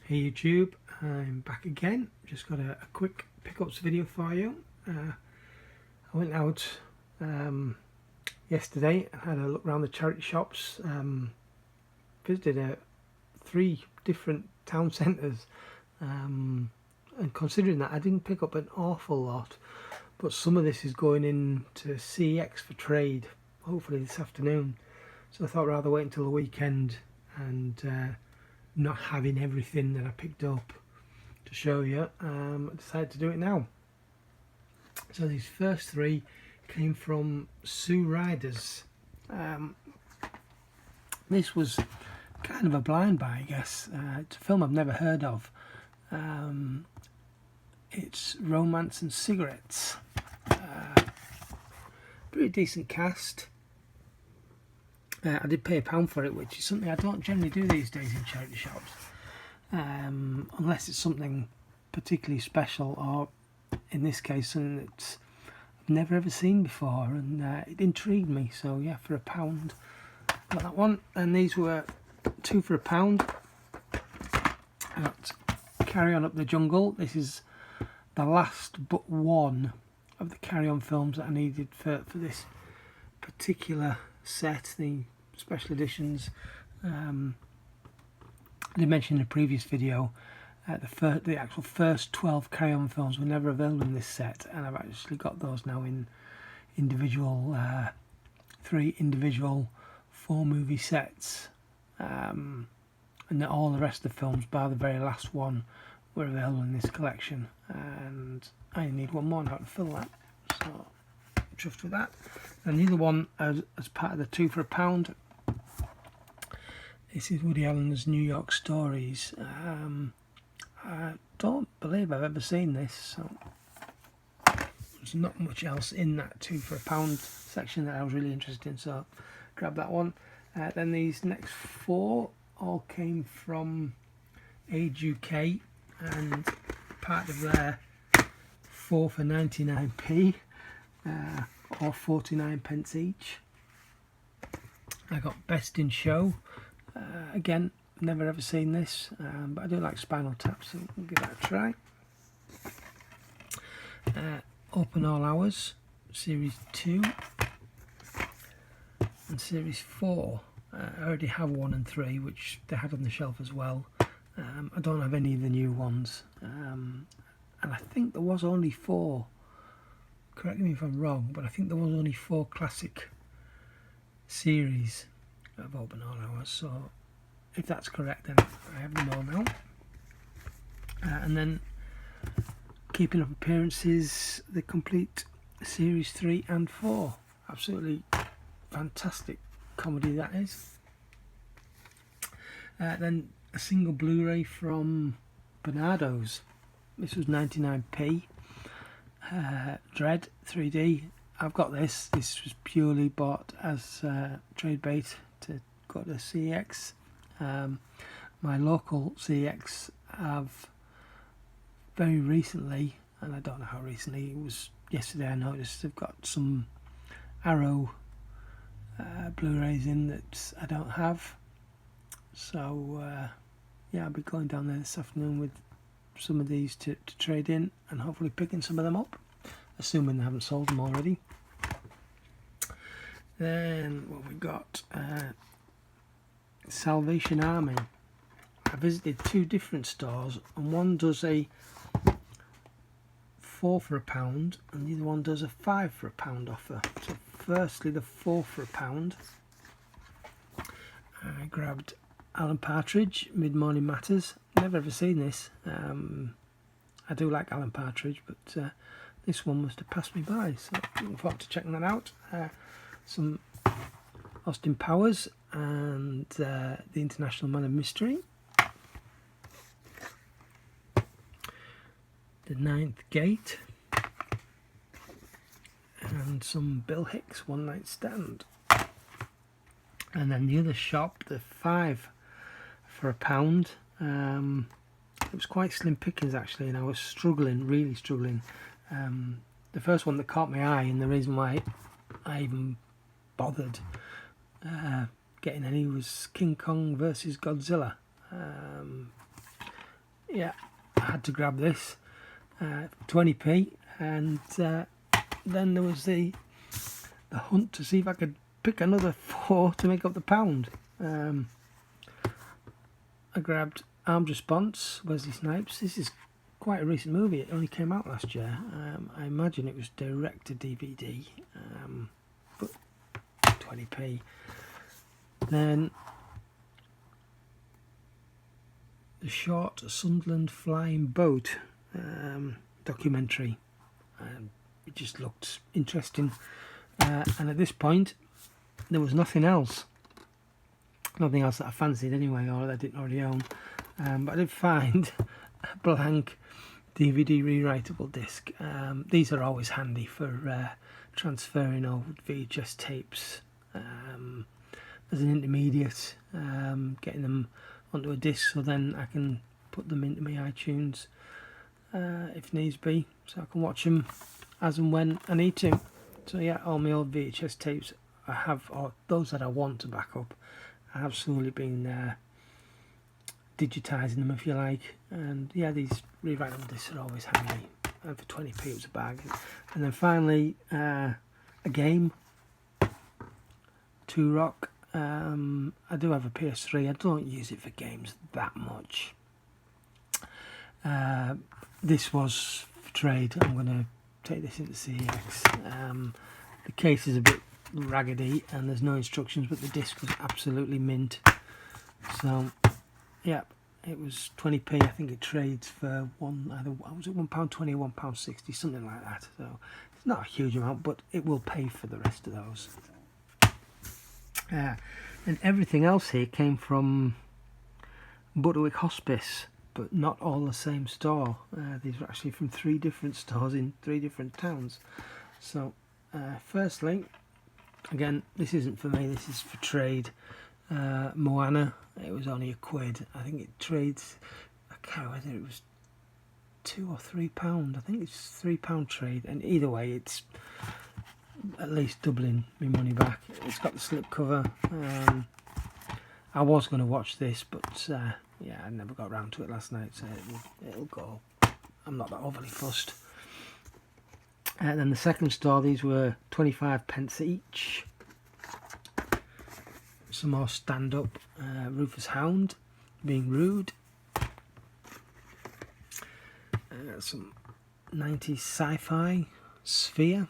Hey YouTube, I'm back again. Just got a quick pickups video for you. I went out yesterday and had a look around the charity shops. Visited 3 different town centres, and considering that I didn't pick up an awful lot, but some of this is going into CX for trade, hopefully this afternoon. So I thought rather wait until the weekend and not having everything that I picked up to show you, I decided to do it now. So these first 3 came from Sue Riders. This was kind of a blind buy, I guess. It's a film I've never heard of. It's Romance and Cigarettes. Pretty decent cast. I did pay £1 for it, which is something I don't generally do these days in charity shops, unless it's something particularly special, or in this case something that I've never ever seen before, and it intrigued me. So yeah, for £1 got that one. And these were 2 for £1. I got Carry On Up the Jungle. This is the last but one of the Carry On films that I needed for this particular set, the special editions. I did mention in a previous video the actual first 12 Carry On films were never available in this set, and I've actually got those now in individual 3 individual 4 movie sets, and all the rest of the films bar the very last one were available in this collection, and I need one more now to fill that, so I'm chuffed with that. And the other one, as part of the 2 for £1, this is Woody Allen's New York Stories. I don't believe I've ever seen this, so there's not much else in that 2 for £1 section that I was really interested in, so grab that one. Then these next 4 all came from Age UK, and part of their 4 for 99p, or 49 pence each. I got Best in Show. Again, never ever seen this, but I do like Spinal Tap, so we'll give that a try. Open All Hours, Series 2 and Series 4. I already have 1 and 3, which they had on the shelf as well. I don't have any of the new ones, and I think there was only 4. Correct me if I'm wrong, but I think there was only 4 classic series of Open All Hours, so if that's correct, then I have them all now. And then keeping up appearances, the complete series 3 and 4. Absolutely fantastic comedy that is. Then a single Blu-ray from Meadows. This was 99p. Dread 3D. I've got this. This was purely bought as trade bait to go to CX. My local CX have very recently, and I don't know how recently, it was yesterday I noticed they've got some Arrow Blu-rays in that I don't have. So yeah, I'll be going down there this afternoon with some of these to trade in, and hopefully picking some of them up, assuming they haven't sold them already. Then what we got, Salvation Army. I visited 2 different stores, and one does a 4 for £1 and the other one does a 5 for £1 offer. So firstly, the 4 for £1, I grabbed Alan Partridge, Mid-Morning Matters. Never ever seen this. I do like Alan Partridge, but this one must have passed me by, so looking forward to checking that out. Some Austin Powers and The International Man of Mystery. The Ninth Gate. And some Bill Hicks One Night Stand. And then the other shop, the 5 for £1. It was quite slim pickings actually, and I was struggling, really struggling. The first one that caught my eye, and the reason why I even bothered getting any, was King Kong versus Godzilla. yeah, I had to grab this, 20p, and then there was the hunt to see if I could pick another 4 to make up the pound. I grabbed Armed Response, Wesley Snipes. This is quite a recent movie. It only came out last year. I imagine it was direct to DVD, but 20p. Then the short Sunderland Flying Boat documentary. It just looked interesting, and at this point there was nothing else that I fancied anyway, or that I didn't already own. But I did find a blank DVD rewritable disc. These are always handy for transferring old VHS tapes as an intermediate, getting them onto a disc so then I can put them into my iTunes if needs be, so I can watch them as and when I need to. So yeah, all my old VHS tapes I have, or those that I want to back up, I have slowly been digitising them, if you like. And yeah, these rewritable discs are always handy, and for 20p it was a bag. And then finally a game, 2 Rock. I do have a PS3. I don't use it for games that much. This was for trade. I'm going to take this into CEX. The case is a bit raggedy and there's no instructions, but the disc was absolutely mint. So yeah, it was 20p. I think it trades for was it £1.20 or £1.60, something like that. So it's not a huge amount, but it will pay for the rest of those. And everything else here came from Butterwick Hospice, but not all the same store. These were actually from 3 different stores in 3 different towns. So firstly, again, this isn't for me, this is for trade. Moana, it was only £1. I think it trades, I can't remember whether it was £2 or £3. I think it's £3 trade, and either way it's at least doubling my money back. It's got the slip cover. I was going to watch this, but yeah, I never got around to it last night, so it'll go. I'm not that overly fussed. And then the second store, these were 25p each. Some more stand-up. Rufus Hound, Being Rude. Some 90s sci-fi, Sphere.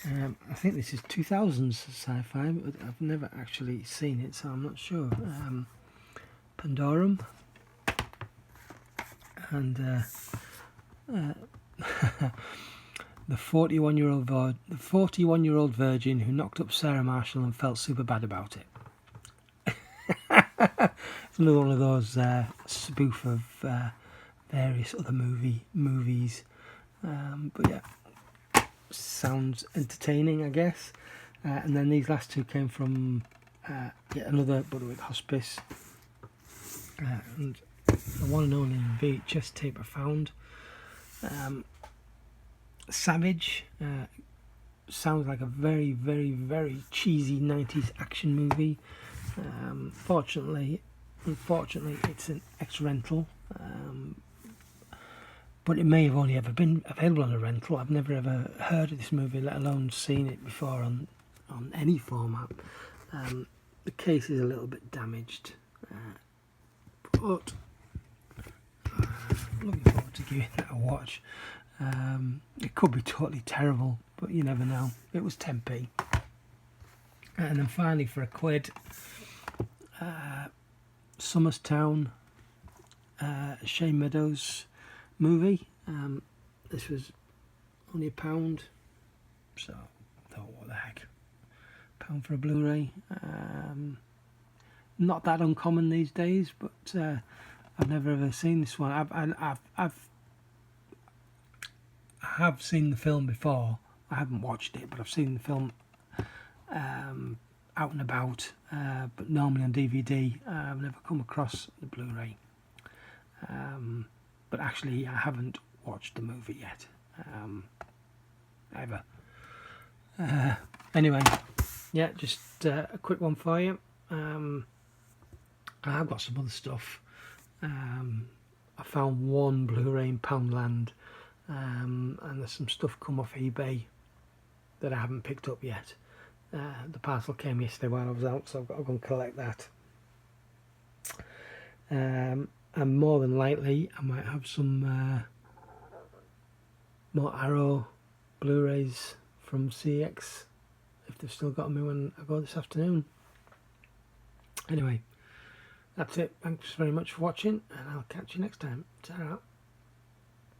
I think this is 2000s sci-fi, but I've never actually seen it, so I'm not sure. Pandorum. And the 41-year-old virgin who knocked up Sarah Marshall and felt super bad about it. It's another one of those spoof of various other movies. But yeah, sounds entertaining, I guess. And then these last 2 came from yet another Butterwick Hospice. And the one and only VHS tape I found. Savage. Sounds like a very, very, very cheesy 90s action movie. Unfortunately, it's an ex-rental. But it may have only ever been available on a rental. I've never ever heard of this movie, let alone seen it before on any format. The case is a little bit damaged, but looking forward to giving that a watch. It could be totally terrible, but you never know. It was 10p. And then finally, for £1, Somerstown, Shane Meadows movie. This was only £1, so I thought, what the heck, £1 for a Blu-ray. Not that uncommon these days, but I've never ever seen this one. I have seen the film before. I haven't watched it, but I've seen the film out and about, but normally on DVD. I've never come across the Blu-ray. But actually, I haven't watched the movie yet, ever. Anyway, yeah, just a quick one for you. I have got some other stuff I found one Blu-ray in Poundland, and there's some stuff come off eBay that I haven't picked up yet. The parcel came yesterday while I was out, so I've got to go and collect that. And more than likely I might have some more Arrow Blu-rays from CX if they've still got me when I go this afternoon. Anyway, that's it. Thanks very much for watching, and I'll catch you next time. Ta-ra.